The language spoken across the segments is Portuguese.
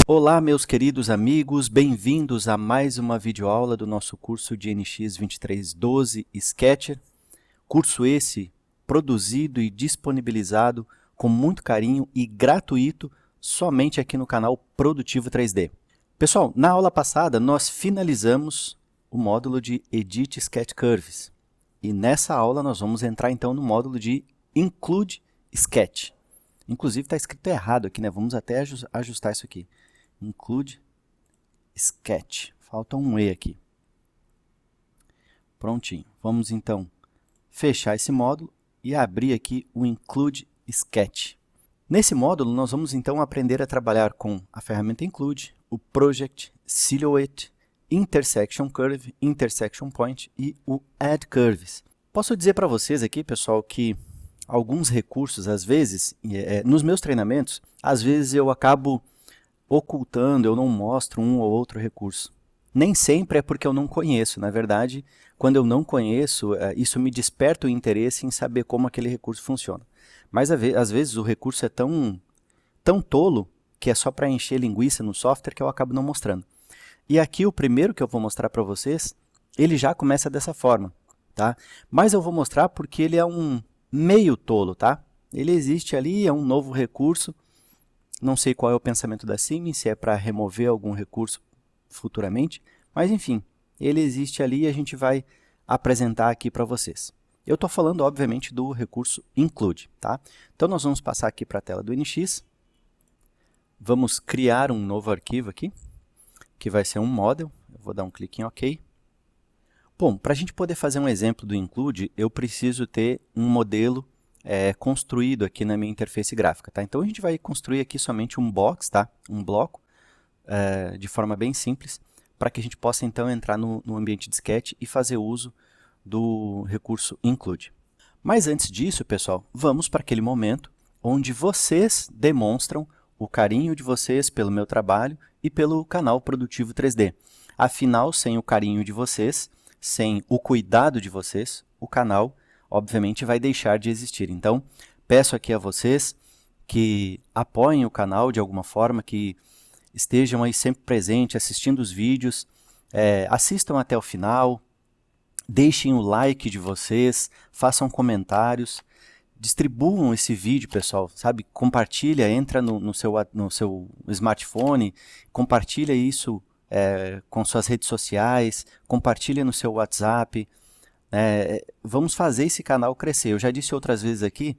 Olá, meus queridos amigos, bem-vindos a mais uma videoaula do nosso curso de NX 2312 Sketcher. Curso esse produzido e disponibilizado com muito carinho e gratuito somente aqui no canal Produtivo 3D. Pessoal, na aula passada nós finalizamos o módulo de Edit Sketch Curves. E nessa aula nós vamos entrar então no módulo de Include Sketch. Inclusive está escrito errado aqui, né? Vamos até ajustar isso aqui. Include Sketch. Falta um E aqui. Prontinho. Vamos então fechar esse módulo e abrir aqui o Include Sketch. Nesse módulo nós vamos então aprender a trabalhar com a ferramenta Include, o Project, Silhouette, Intersection Curve, Intersection Point e o Add Curves. Posso dizer para vocês aqui, pessoal, que alguns recursos, às vezes, nos meus treinamentos, às vezes eu acabo ocultando, eu não mostro um ou outro recurso. Nem sempre é porque eu não conheço. Na verdade, quando eu não conheço, isso me desperta o interesse em saber como aquele recurso funciona. Mas às vezes o recurso é tão tolo que é só para encher linguiça no software que eu acabo não mostrando. E aqui o primeiro que eu vou mostrar para vocês, ele já começa dessa forma, tá? Mas eu vou mostrar porque ele é um meio tolo, tá? Ele existe ali, é um novo recurso. Não sei qual é o pensamento da Siemens, se é para remover algum recurso futuramente, mas enfim, ele existe ali e a gente vai apresentar aqui para vocês. Eu estou falando, obviamente, do recurso Include, tá? Então, nós vamos passar aqui para a tela do NX, vamos criar um novo arquivo aqui, que vai ser um model, eu vou dar um clique em OK. Bom, para a gente poder fazer um exemplo do Include, eu preciso ter um modelo construído aqui na minha interface gráfica, tá? Então a gente vai construir aqui somente um box, tá? Um bloco, de forma bem simples, para que a gente possa então entrar no ambiente de Sketch e fazer uso do recurso Include. Mas antes disso, pessoal, vamos para aquele momento onde vocês demonstram o carinho de vocês pelo meu trabalho e pelo canal Produtivo 3D. Afinal, sem o carinho de vocês, sem o cuidado de vocês, o canal obviamente vai deixar de existir. Então, peço aqui a vocês que apoiem o canal de alguma forma, que estejam aí sempre presentes, assistindo os vídeos, assistam até o final, deixem o like de vocês, façam comentários, distribuam esse vídeo, pessoal, sabe? Compartilha, entra no seu smartphone, compartilha isso com suas redes sociais, compartilha no seu WhatsApp. Vamos fazer esse canal crescer. Eu já disse outras vezes aqui,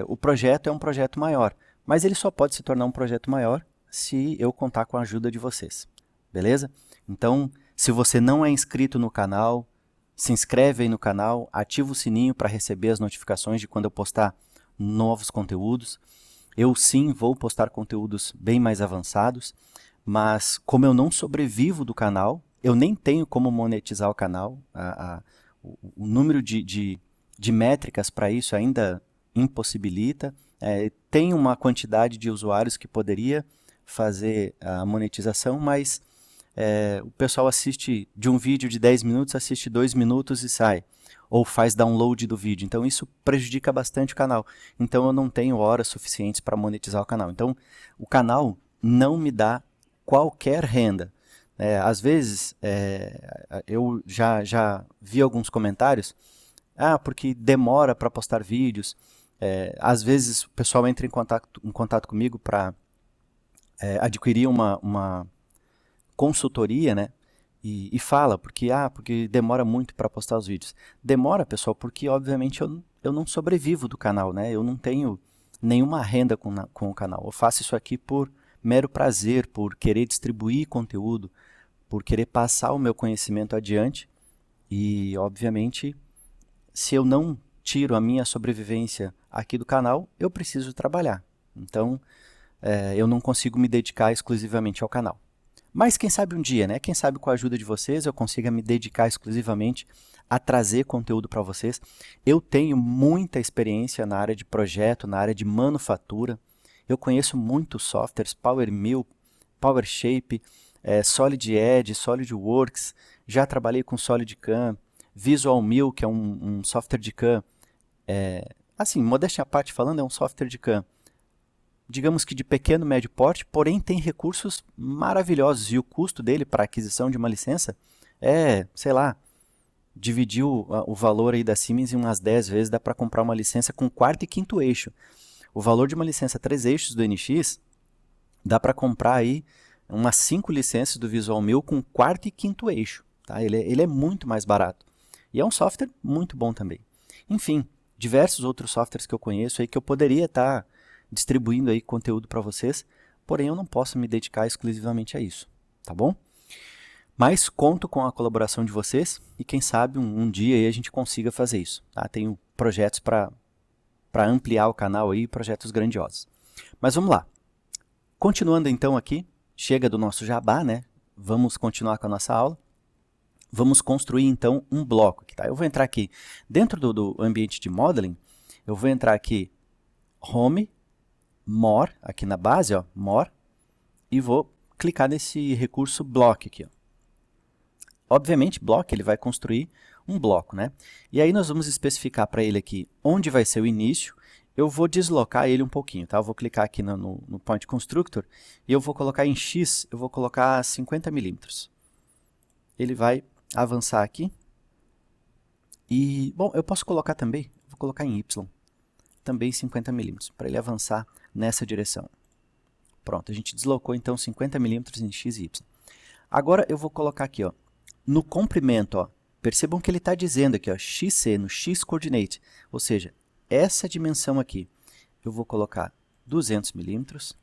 o projeto é um projeto maior, mas ele só pode se tornar um projeto maior se eu contar com a ajuda de vocês, beleza? Então, se você não é inscrito no canal, se inscreve aí no canal, ativa o sininho para receber as notificações de quando eu postar novos conteúdos. Eu sim vou postar conteúdos bem mais avançados, mas como eu não sobrevivo do canal, eu nem tenho como monetizar o canal, o número de métricas para isso ainda impossibilita. Tem uma quantidade de usuários que poderia fazer a monetização, mas o pessoal assiste de um vídeo de 10 minutos, assiste 2 minutos e sai, ou faz download do vídeo. Então isso prejudica bastante o canal. Então eu não tenho horas suficientes para monetizar o canal. Então o canal não me dá qualquer renda. Às vezes, eu já vi alguns comentários, porque demora para postar vídeos. Às vezes o pessoal entra em contato comigo para adquirir uma consultoria, né? E fala, porque demora muito para postar os vídeos. Demora, pessoal, porque obviamente eu não sobrevivo do canal, né? Eu não tenho nenhuma renda com o canal. Eu faço isso aqui por mero prazer, por querer distribuir conteúdo, por querer passar o meu conhecimento adiante. E, obviamente, se eu não tiro a minha sobrevivência aqui do canal, eu preciso trabalhar. Então, eu não consigo me dedicar exclusivamente ao canal. Mas quem sabe um dia, né? Quem sabe com a ajuda de vocês eu consiga me dedicar exclusivamente a trazer conteúdo para vocês. Eu tenho muita experiência na área de projeto, na área de manufatura. Eu conheço muitos softwares, PowerMill, PowerShape, Solid Edge, SolidWorks. Já trabalhei com SolidCAM, VisualMill, que é um software de CAM. Assim, modéstia à parte falando, é um software de CAM digamos que de pequeno, médio porte, porém tem recursos maravilhosos e o custo dele para aquisição de uma licença é, sei lá, dividir o valor aí da Siemens em umas 10 vezes, dá para comprar uma licença com quarto e quinto eixo. O valor de uma licença 3 eixos do NX, dá para comprar aí umas 5 licenças do Visual Mil com quarto e quinto eixo. Tá? Ele é muito mais barato. E é um software muito bom também. Enfim, diversos outros softwares que eu conheço aí que eu poderia estar distribuindo aí conteúdo para vocês, porém eu não posso me dedicar exclusivamente a isso, tá bom? Mas conto com a colaboração de vocês e quem sabe um dia aí a gente consiga fazer isso. Tá? Tenho projetos para ampliar o canal aí, projetos grandiosos. Mas vamos lá. Continuando então aqui, chega do nosso jabá, né? Vamos continuar com a nossa aula. Vamos construir então um bloco. Tá? Eu vou entrar aqui dentro do ambiente de modeling, eu vou entrar aqui Home, More, aqui na base, ó, More, e vou clicar nesse recurso Block aqui. Ó. Obviamente, Block ele vai construir um bloco, né? E aí nós vamos especificar para ele aqui onde vai ser o início. Eu vou deslocar ele um pouquinho, tá? Eu vou clicar aqui no Point Constructor e eu vou colocar em X, eu vou colocar 50 milímetros. Ele vai avançar aqui. E, bom, eu posso colocar também, vou colocar em Y, também 50 milímetros, para ele avançar nessa direção. Pronto, a gente deslocou então 50 milímetros em X e Y. Agora eu vou colocar aqui, ó, no comprimento, ó, percebam que ele está dizendo aqui, ó, XC, no X-coordinate, ou seja, essa dimensão aqui, eu vou colocar 200 milímetros.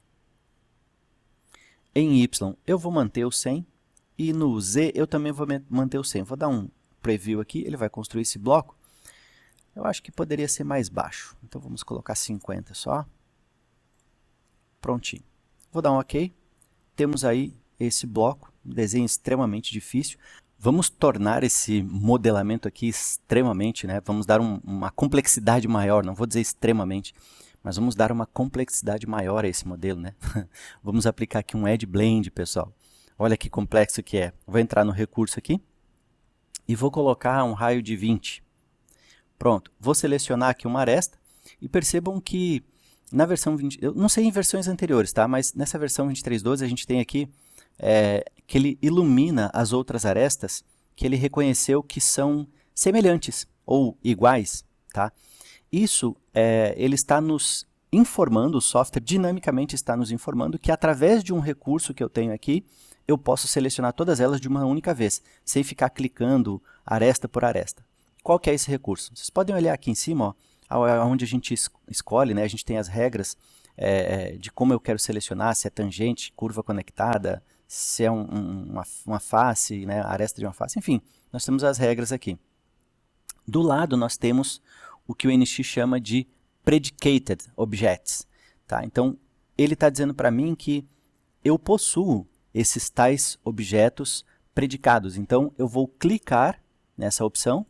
Em Y eu vou manter o 100 e no Z eu também vou manter o 100. Vou dar um preview aqui, ele vai construir esse bloco. Eu acho que poderia ser mais baixo, então vamos colocar 50 só. Prontinho. Vou dar um OK. Temos aí esse bloco, um desenho extremamente difícil. Vamos tornar esse modelamento aqui extremamente, né? Vamos dar uma complexidade maior, não vou dizer extremamente, mas vamos dar uma complexidade maior a esse modelo, né? Vamos aplicar aqui um Edge Blend, pessoal. Olha que complexo que é. Vou entrar no recurso aqui e vou colocar um raio de 20. Pronto, vou selecionar aqui uma aresta e percebam que na versão 20, eu não sei em versões anteriores, tá? Mas nessa versão 23.12 a gente tem aqui que ele ilumina as outras arestas que ele reconheceu que são semelhantes ou iguais, tá? Isso ele está nos informando, o software dinamicamente está nos informando que através de um recurso que eu tenho aqui, eu posso selecionar todas elas de uma única vez, sem ficar clicando aresta por aresta. Qual que é esse recurso? Vocês podem olhar aqui em cima, ó, onde a gente escolhe, né? A gente tem as regras de como eu quero selecionar, se é tangente, curva conectada, se é uma face, né? Aresta de uma face, enfim, nós temos as regras aqui. Do lado nós temos o que o NX chama de Predicated Objects. Tá? Então, ele está dizendo para mim que eu possuo esses tais objetos predicados. Então, eu vou clicar nessa opção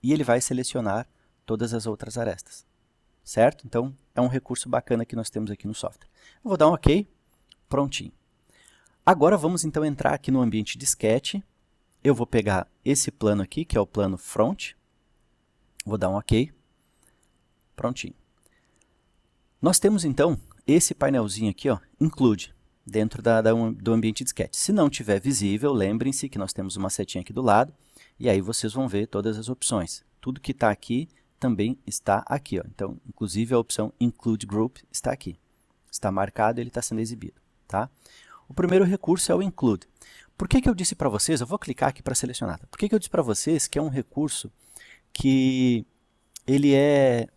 e ele vai selecionar todas as outras arestas. Certo? Então, é um recurso bacana que nós temos aqui no software. Eu vou dar um OK, prontinho. Agora, vamos então entrar aqui no ambiente de Sketch. Eu vou pegar esse plano aqui, que é o plano Front. Vou dar um OK. Prontinho. Nós temos então esse painelzinho aqui, ó, Include, dentro do ambiente de Sketch. Se não tiver visível, lembrem-se que nós temos uma setinha aqui do lado, e aí vocês vão ver todas as opções. Tudo que está aqui também está aqui. Ó. Então, inclusive a opção Include Group está aqui. Está marcado e ele está sendo exibido. Tá? O primeiro recurso é o Include. Por que eu disse para vocês, eu vou clicar aqui para selecionar, por que eu disse para vocês que é um recurso que ele é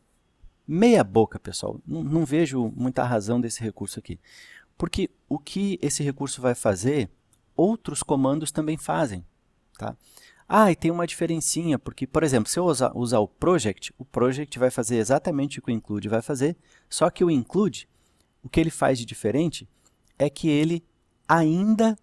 meia boca, pessoal? Não vejo muita razão desse recurso aqui. Porque o que esse recurso vai fazer, outros comandos também fazem. Tá? Ah, e tem uma diferencinha, porque, por exemplo, se eu usar o Project vai fazer exatamente o que o Include vai fazer, só que o Include, o que ele faz de diferente é que ele ainda,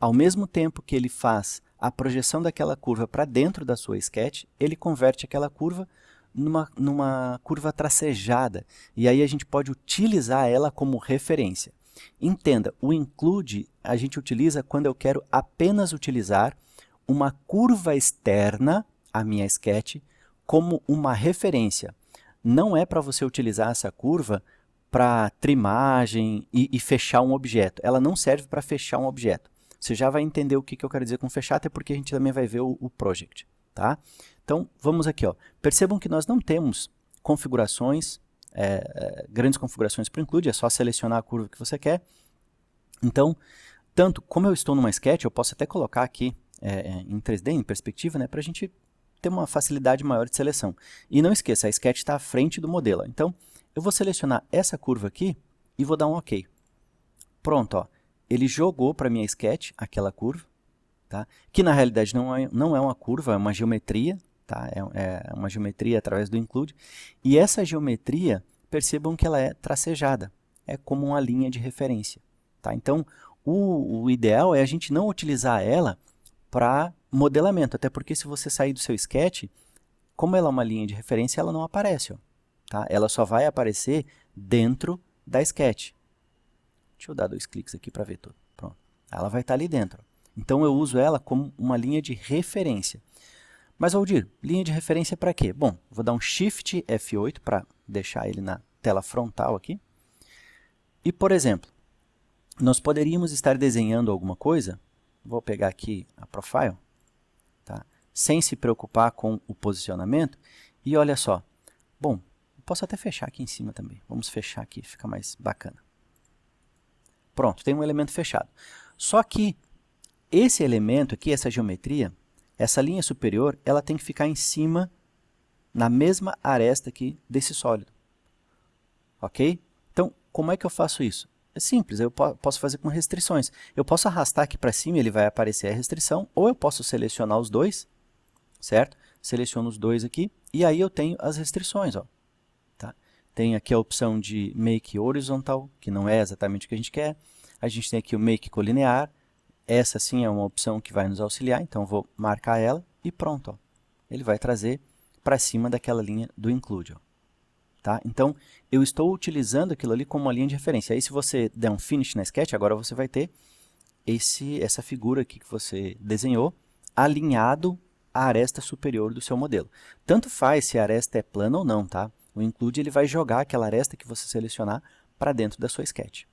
ao mesmo tempo que ele faz a projeção daquela curva para dentro da sua sketch, ele converte aquela curva numa curva tracejada. E aí a gente pode utilizar ela como referência. Entenda, o Include a gente utiliza quando eu quero apenas utilizar uma curva externa à minha sketch como uma referência. Não é para você utilizar essa curva para trimagem e fechar um objeto. Ela não serve para fechar um objeto. Você já vai entender o que eu quero dizer com fechar, até porque a gente também vai ver o project. Tá? Então, vamos aqui. Ó. Percebam que nós não temos configurações, grandes configurações para o include, é só selecionar a curva que você quer. Então, tanto como eu estou numa sketch, eu posso até colocar aqui em 3D, em perspectiva, né, para a gente ter uma facilidade maior de seleção. E não esqueça, a sketch está à frente do modelo. Então, eu vou selecionar essa curva aqui e vou dar um OK. Pronto, ó. Ele jogou para a minha sketch aquela curva, tá? Que na realidade não é uma curva, é uma geometria, tá? É uma geometria através do include. E essa geometria, percebam que ela é tracejada, é como uma linha de referência. Tá? Então, o ideal é a gente não utilizar ela para modelamento, até porque se você sair do seu sketch, como ela é uma linha de referência, ela não aparece. Ó, tá? Ela só vai aparecer dentro da sketch. Deixa eu dar 2 cliques aqui para ver tudo. Pronto. Ela vai estar ali dentro. Então, eu uso ela como uma linha de referência. Mas, Valdir, linha de referência para quê? Bom, vou dar um Shift F8 para deixar ele na tela frontal aqui. E, por exemplo, nós poderíamos estar desenhando alguma coisa, vou pegar aqui a profile, tá? Sem se preocupar com o posicionamento, e olha só, bom, posso até fechar aqui em cima também, vamos fechar aqui, fica mais bacana. Pronto, tem um elemento fechado. Só que esse elemento aqui, essa geometria, essa linha superior, ela tem que ficar em cima, na mesma aresta aqui desse sólido. Ok? Então, como é que eu faço isso? É simples, eu posso fazer com restrições. Eu posso arrastar aqui para cima e ele vai aparecer a restrição, ou eu posso selecionar os dois, certo? Seleciono os dois aqui, e aí eu tenho as restrições. Ó. Tá? Tem aqui a opção de Make Horizontal, que não é exatamente o que a gente quer. A gente tem aqui o Make Colinear. Essa sim é uma opção que vai nos auxiliar, então eu vou marcar ela e pronto. Ó. Ele vai trazer para cima daquela linha do Include. Ó. Tá? Então, eu estou utilizando aquilo ali como uma linha de referência. Aí, se você der um Finish na Sketch, agora você vai ter essa figura aqui que você desenhou, alinhado à aresta superior do seu modelo. Tanto faz se a aresta é plana ou não, tá? O Include ele vai jogar aquela aresta que você selecionar para dentro da sua Sketch.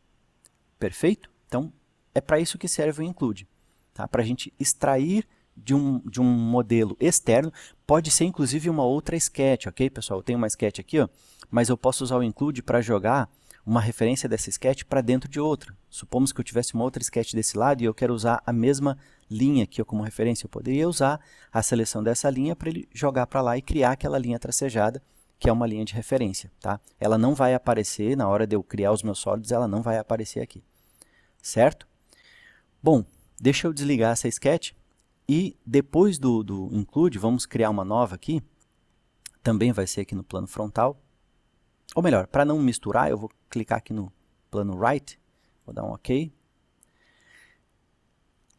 Perfeito? Então, é para isso que serve o Include. Tá? Para a gente extrair de um modelo externo, pode ser inclusive uma outra sketch, ok, pessoal? Eu tenho uma sketch aqui, ó, mas eu posso usar o include para jogar uma referência dessa sketch para dentro de outra. Supomos que eu tivesse uma outra sketch desse lado e eu quero usar a mesma linha aqui ó, como referência. Eu poderia usar a seleção dessa linha para ele jogar para lá e criar aquela linha tracejada, que é uma linha de referência. Tá? Ela não vai aparecer, na hora de eu criar os meus sólidos, ela não vai aparecer aqui. Certo? Bom, deixa eu desligar essa sketch. E depois do include, vamos criar uma nova aqui, também vai ser aqui no plano frontal. Ou melhor, para não misturar, eu vou clicar aqui no plano right, vou dar um OK.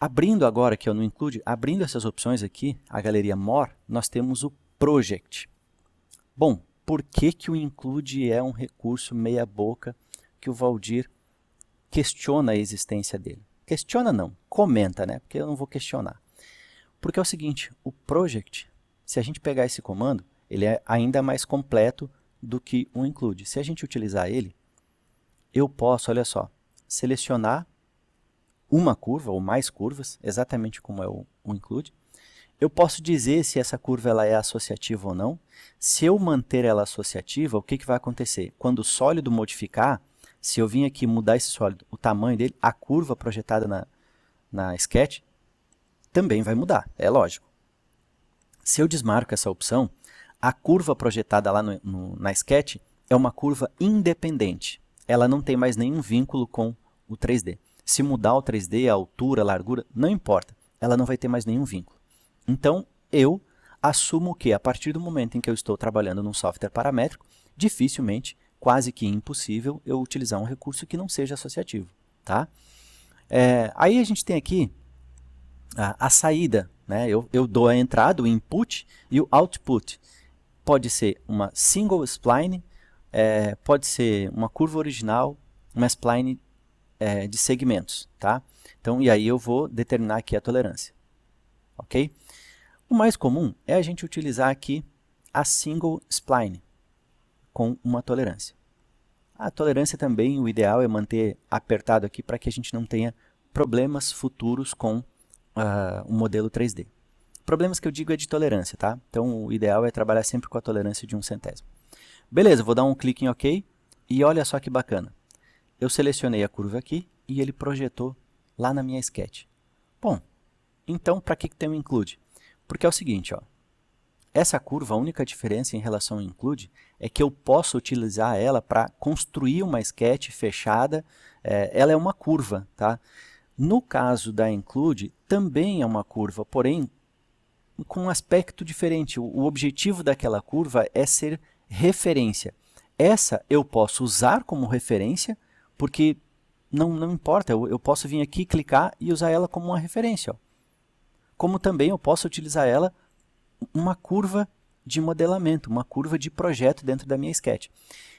Abrindo agora aqui no include, abrindo essas opções aqui, a galeria More, nós temos o project. Bom, por que o include é um recurso meia boca que o Valdir questiona a existência dele? Questiona não, comenta, né? Porque eu não vou questionar. Porque é o seguinte, o project, se a gente pegar esse comando, ele é ainda mais completo do que o include. Se a gente utilizar ele, eu posso, olha só, selecionar uma curva ou mais curvas, exatamente como é o include. Eu posso dizer se essa curva ela é associativa ou não. Se eu manter ela associativa, o que vai acontecer? Quando o sólido modificar, se eu vim aqui mudar esse sólido, o tamanho dele, a curva projetada na sketch, também vai mudar, é lógico. Se eu desmarco essa opção, a curva projetada lá na sketch é uma curva independente. Ela não tem mais nenhum vínculo com o 3D. Se mudar o 3D, a altura, a largura, não importa. Ela não vai ter mais nenhum vínculo. Então, eu assumo que a partir do momento em que eu estou trabalhando num software paramétrico, dificilmente, quase que impossível, eu utilizar um recurso que não seja associativo. Tá? Aí a gente tem aqui a saída, né? Eu dou a entrada, o input e o output. Pode ser uma single spline, pode ser uma curva original, uma spline de segmentos. Tá? Então, e aí eu vou determinar aqui a tolerância. Ok? O mais comum é a gente utilizar aqui a single spline com uma tolerância. A tolerância também, o ideal é manter apertado aqui para que a gente não tenha problemas futuros com o modelo 3D. Problemas que eu digo é de tolerância, tá? Então o ideal é trabalhar sempre com a tolerância de 1/100. Beleza, vou dar um clique em OK e olha só que bacana. Eu selecionei a curva aqui e ele projetou lá na minha sketch. Bom, então para que tem um include? Porque é o seguinte, ó, essa curva, a única diferença em relação ao include é que eu posso utilizar ela para construir uma sketch fechada, ela é uma curva, tá? No caso da include, também é uma curva, porém com um aspecto diferente. O objetivo daquela curva é ser referência. Essa eu posso usar como referência, porque não importa, eu posso vir aqui, clicar e usar ela como uma referência. Ó. Como também eu posso utilizar ela uma curva de modelamento, uma curva de projeto dentro da minha sketch.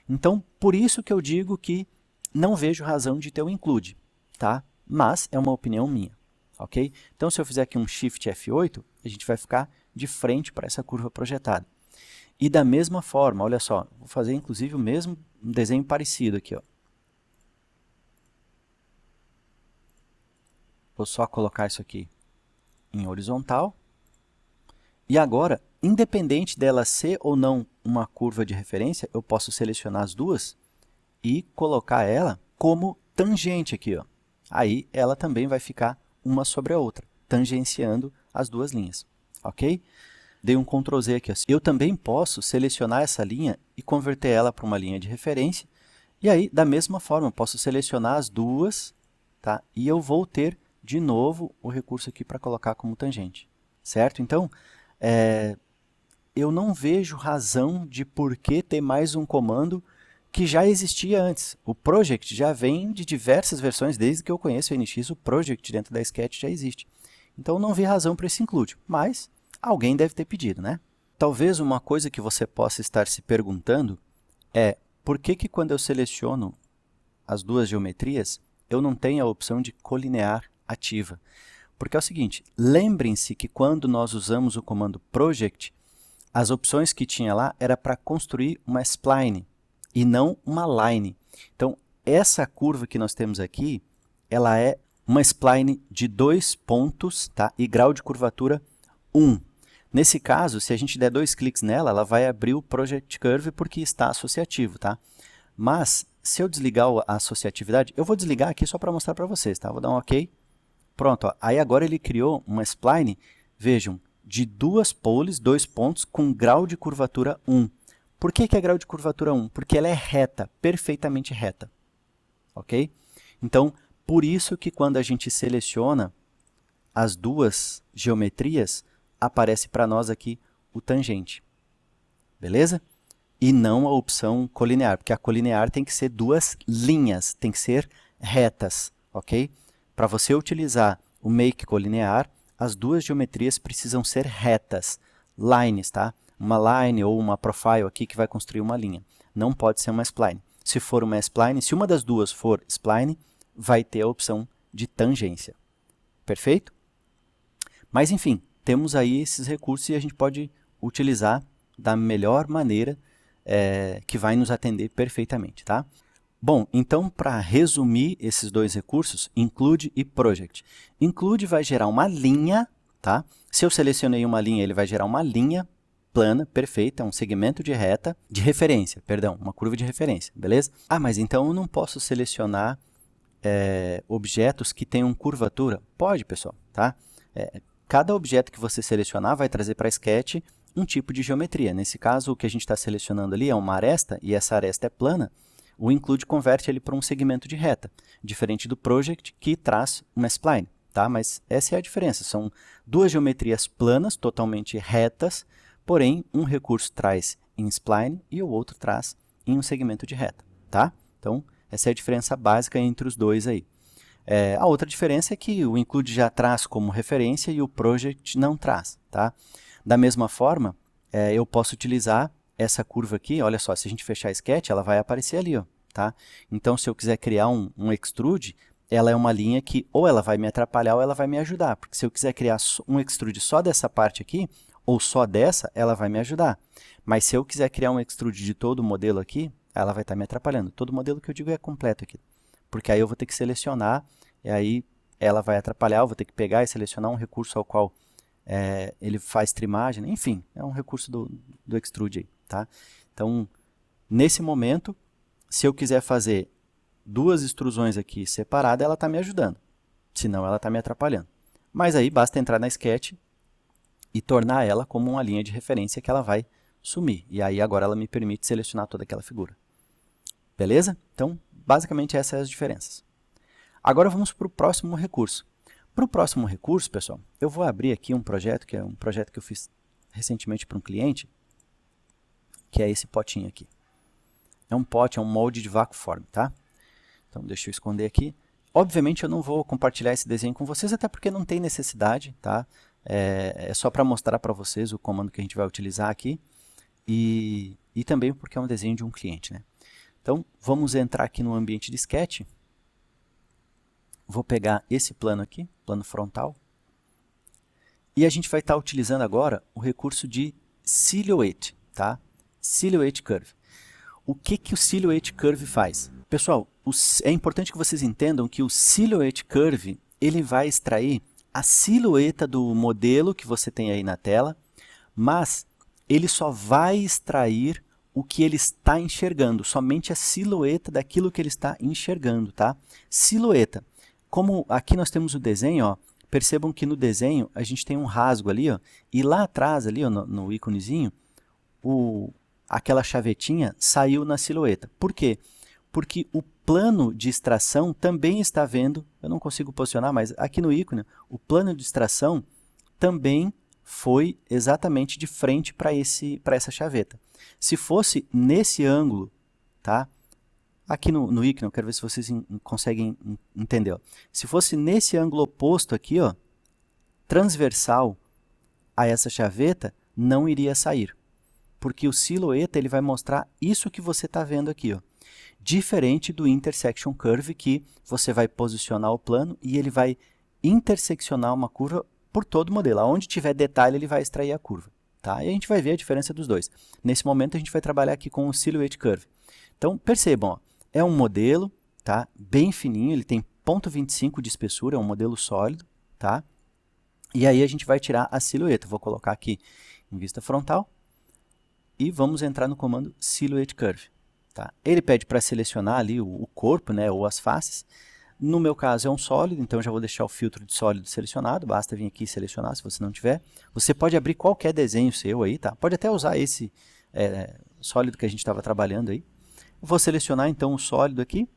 Então, por isso que eu digo que não vejo razão de ter o include, tá? Mas é uma opinião minha, ok? Então, se eu fizer aqui um Shift F8, a gente vai ficar de frente para essa curva projetada. E da mesma forma, olha só, vou fazer inclusive o mesmo desenho parecido aqui, ó. Vou só colocar isso aqui em horizontal. E agora, independente dela ser ou não uma curva de referência, eu posso selecionar as duas e colocar ela como tangente aqui. Ó. Aí ela também vai ficar uma sobre a outra, tangenciando as duas linhas. Ok? Dei um Ctrl Z aqui. Eu também posso selecionar essa linha e converter ela para uma linha de referência. E aí, da mesma forma, eu posso selecionar as duas, tá? E eu vou ter de novo o recurso aqui para colocar como tangente. Certo? Então, eu não vejo razão de por que ter mais um comando que já existia antes. O project já vem de diversas versões, desde que eu conheço o NX, o project dentro da Sketch já existe. Então não vi razão para esse include, mas alguém deve ter pedido, né? Talvez uma coisa que você possa estar se perguntando é por que quando eu seleciono as duas geometrias, eu não tenho a opção de colinear ativa. Porque é o seguinte, lembrem-se que quando nós usamos o comando project, as opções que tinha lá era para construir uma spline e não uma line. Então, essa curva que nós temos aqui, ela é uma spline de 2 pontos, tá? E grau de curvatura 1. Nesse caso, se a gente der 2 cliques nela, ela vai abrir o Project Curve porque está associativo, tá? Mas, se eu desligar a associatividade, eu vou desligar aqui só para mostrar para vocês, tá? Vou dar um OK. Pronto, ó. Aí agora ele criou uma spline, vejam, de 2 poles, 2 pontos, com grau de curvatura 1. Por que é grau de curvatura 1? Porque ela é reta, perfeitamente reta. Ok? Então, por isso que quando a gente seleciona as duas geometrias, aparece para nós aqui o tangente. Beleza? E não a opção colinear, porque a colinear tem que ser duas linhas, tem que ser retas. Ok? Para você utilizar o Make colinear, as duas geometrias precisam ser retas, lines, tá? Uma line ou uma profile aqui que vai construir uma linha. Não pode ser uma spline. Se for uma spline, se uma das duas for spline, vai ter a opção de tangência. Perfeito? Mas enfim, temos aí esses recursos e a gente pode utilizar da melhor maneira que vai nos atender perfeitamente, tá? Bom, então para resumir esses dois recursos, include e project. Include vai gerar uma linha, tá? Se eu selecionei uma linha, ele vai gerar uma linha plana, perfeita, um segmento de reta, de referência, perdão, uma curva de referência, beleza? Ah, mas então eu não posso selecionar objetos que tenham curvatura? Pode, pessoal, tá? Cada objeto que você selecionar vai trazer para a Sketch um tipo de geometria. Nesse caso, o que a gente está selecionando ali é uma aresta, e essa aresta é plana. O include converte ele para um segmento de reta, diferente do project que traz uma spline, tá? Mas essa é a diferença, são duas geometrias planas, totalmente retas, porém um recurso traz em spline e o outro traz em um segmento de reta, tá? Então, essa é a diferença básica entre os dois aí. A outra diferença é que o include já traz como referência e o project não traz, tá? Da mesma forma, eu posso utilizar essa curva aqui, olha só, se a gente fechar a Sketch, ela vai aparecer ali, ó, tá? Então, se eu quiser criar um extrude, ela é uma linha que ou ela vai me atrapalhar ou ela vai me ajudar, porque se eu quiser criar um extrude só dessa parte aqui, ou só dessa, ela vai me ajudar. Mas se eu quiser criar um extrude de todo o modelo aqui, ela vai estar me atrapalhando. Todo modelo que eu digo é completo aqui, porque aí eu vou ter que selecionar, e aí ela vai atrapalhar, eu vou ter que pegar e selecionar um recurso ao qual ele faz trimagem, enfim, é um recurso do Extrude aí, tá? Então, nesse momento, se eu quiser fazer duas extrusões aqui separadas, ela está me ajudando, senão ela está me atrapalhando. Mas aí basta entrar na Sketch e tornar ela como uma linha de referência que ela vai sumir. E aí agora ela me permite selecionar toda aquela figura. Beleza? Então, basicamente essas são as diferenças. Agora vamos para o próximo recurso. Para o próximo recurso, pessoal, eu vou abrir aqui um projeto, que é um projeto que eu fiz recentemente para um cliente, que é esse potinho aqui. É um pote, é um molde de vácuo form, tá? Então, deixa eu esconder aqui. Obviamente, eu não vou compartilhar esse desenho com vocês, até porque não tem necessidade, tá? É só para mostrar para vocês o comando que a gente vai utilizar aqui e também porque é um desenho de um cliente, né? Então, vamos entrar aqui no ambiente de Sketch. Vou pegar esse plano aqui, plano frontal, e a gente vai estar utilizando agora o recurso de Silhouette, tá? Silhouette Curve. O que o Silhouette Curve faz? Pessoal, é importante que vocês entendam que o Silhouette Curve ele vai extrair a silhueta do modelo que você tem aí na tela, mas ele só vai extrair o que ele está enxergando, somente a silhueta daquilo que ele está enxergando, tá? Silhueta. Como aqui nós temos o desenho, ó, percebam que no desenho a gente tem um rasgo ali, ó, e lá atrás, ali, ó, no íconezinho, aquela chavetinha saiu na silhueta. Por quê? Porque o plano de extração também está vendo, eu não consigo posicionar, mas aqui no ícone, o plano de extração também foi exatamente de frente para essa chaveta. Se fosse nesse ângulo, tá? Aqui no ícone, eu quero ver se vocês conseguem entender. Ó. Se fosse nesse ângulo oposto aqui, ó, transversal a essa chaveta, não iria sair. Porque o silhueta ele vai mostrar isso que você está vendo aqui. Ó. Diferente do Intersection Curve, que você vai posicionar o plano e ele vai interseccionar uma curva por todo o modelo. Onde tiver detalhe, ele vai extrair a curva. Tá? E a gente vai ver a diferença dos dois. Nesse momento, a gente vai trabalhar aqui com o Silhouette Curve. Então, percebam, ó, é um modelo, tá? Bem fininho, ele tem 0,25 de espessura, é um modelo sólido, tá? E aí a gente vai tirar a silhueta. Vou colocar aqui em vista frontal e vamos entrar no comando Silhouette Curve. Tá? Ele pede para selecionar ali o corpo, né, ou as faces. No meu caso é um sólido, então eu já vou deixar o filtro de sólido selecionado, basta vir aqui e selecionar se você não tiver. Você pode abrir qualquer desenho seu aí, tá? Pode até usar esse sólido que a gente estava trabalhando aí. Vou selecionar então o sólido aqui.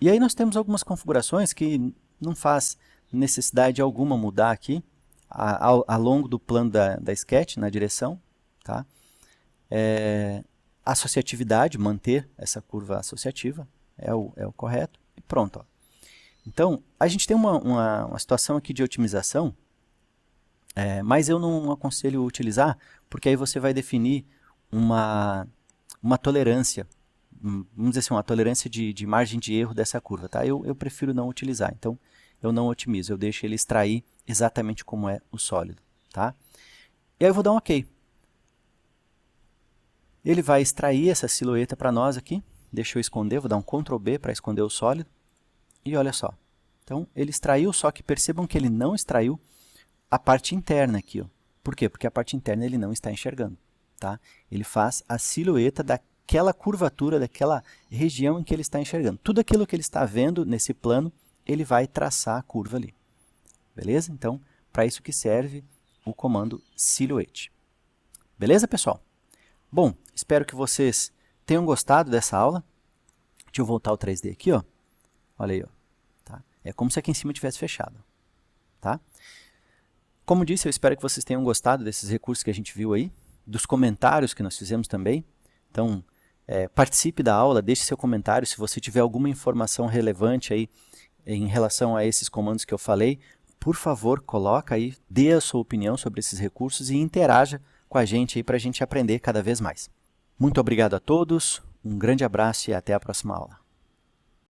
E aí nós temos algumas configurações que não faz necessidade alguma mudar aqui ao longo do plano da Sketch, na direção. Tá? Associatividade, manter essa curva associativa, é o correto. E pronto. Ó. Então, a gente tem uma situação aqui de otimização, mas eu não aconselho utilizar, porque aí você vai definir uma tolerância, vamos dizer assim, uma tolerância de margem de erro dessa curva. Tá? Eu prefiro não utilizar, então eu não otimizo, eu deixo ele extrair exatamente como é o sólido. Tá? E aí eu vou dar um OK. Ele vai extrair essa silhueta para nós aqui, deixa eu esconder, vou dar um Ctrl B para esconder o sólido, e olha só. Então ele extraiu, só que percebam que ele não extraiu a parte interna aqui. Ó. Por quê? Porque a parte interna ele não está enxergando. Tá? Ele faz a silhueta daquela curvatura, daquela região em que ele está enxergando. Tudo aquilo que ele está vendo nesse plano, ele vai traçar a curva ali. Beleza? Então, para isso que serve o comando Silhouette. Beleza, pessoal? Bom, espero que vocês tenham gostado dessa aula. Deixa eu voltar o 3D aqui, ó. Olha aí, ó. Tá? É como se aqui em cima tivesse fechado. Tá? Como disse, eu espero que vocês tenham gostado desses recursos que a gente viu aí, dos comentários que nós fizemos também. Então, participe da aula, deixe seu comentário se você tiver alguma informação relevante aí em relação a esses comandos que eu falei. Por favor, coloca aí, dê a sua opinião sobre esses recursos e interaja com a gente aí para a gente aprender cada vez mais. Muito obrigado a todos, um grande abraço e até a próxima aula.